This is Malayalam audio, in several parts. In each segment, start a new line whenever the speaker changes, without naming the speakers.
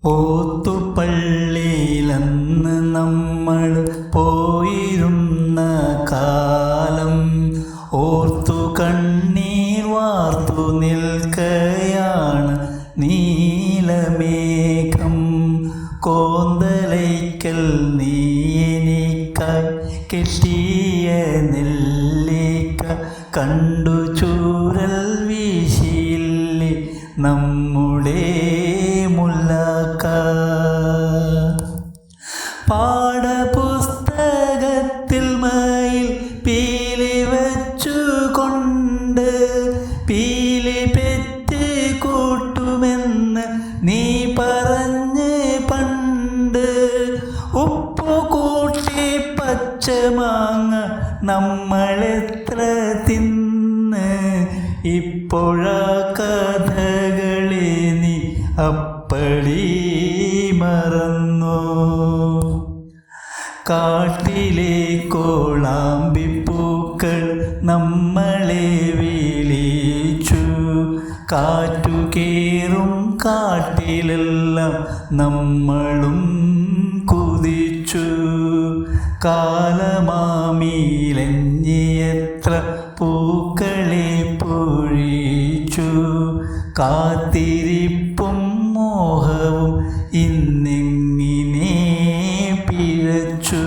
ഓത്തുപള്ളിയിലന്ന് നമ്മൾ പോയിരുന്ന കാലം ഓർത്തു കണ്ണീർ വാർത്തു നിൽക്കയാണ് നീലമേഘം. കോന്തലയ്ക്കൽ നീ എനിക്കായി കെട്ടിയ നെല്ലിക്ക കണ്ടു ചൂരൽ വീശിയില്ലേ നമ്മുടെ മുല്ലക്ക. പാഠപുസ്തകത്തിൽ മയിൽ പീലി വച്ചുകൊണ്ട് പീലി പെറ്റ് കൂട്ടുമെന്ന് നീ പറഞ്ഞ് പണ്ട്. ഉപ്പു കൂട്ടി പച്ചമാങ്ങ നമ്മളെത്ര തിന്ന്. ഇപ്പോഴാ കഥകളെ നീ അപ്പടി മറന്നു. കാട്ടിലെ കോളാമ്പിപ്പൂക്കൾ നമ്മളെ വിളിച്ചു. കാറ്റു കേറും കാട്ടിലെല്ലാം നമ്മളും കുതിച്ചു. കാലമാമിലെഞ്ഞിയെത്ര പൂക്കളെ പൊഴിച്ചു. കാത്തിരിപ്പും മോഹവും ഇന്നിങ്ങനെ പിഴച്ചു.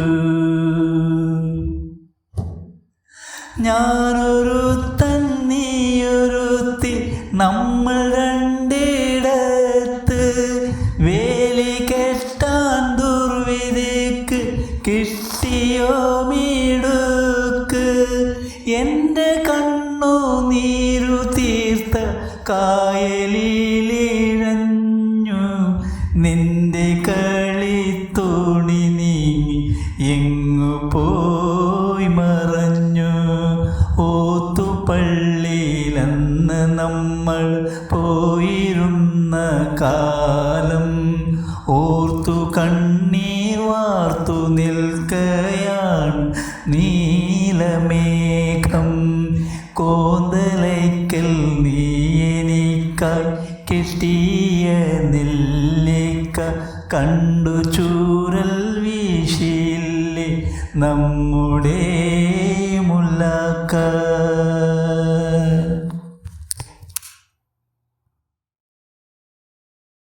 ഞാനൊരുത്തൻ നീയൊരുത്തി നമ്മൾ രണ്ടിടത്ത്. വേലി കെട്ടാൻ ദുർവിധിക്ക് കിട്ടിയോ മിടുക്ക്. എൻ്റെ കണ്ണു നീരു തീർത്ത കായലിലിഴഞ്ഞു. നിന്റെ കളിത്തോണി നീങ്ങി എങ്ങു പോയി മറഞ്ഞു. ഓത്തുപള്ളിയിലന്ന് നമ്മൾ പോയിരുന്ന കാലം ഓർത്തു കണ്ണീർ വാർത്തു നിൽക്കയാണ് നീലമേഘം. കോന്തലയ്ക്കൽ നീ എനിക്കായി കെട്ടിയ നെല്ലിക്ക കണ്ടു ചൂരൽ വീശിയില്ലേ നമ്മുടെ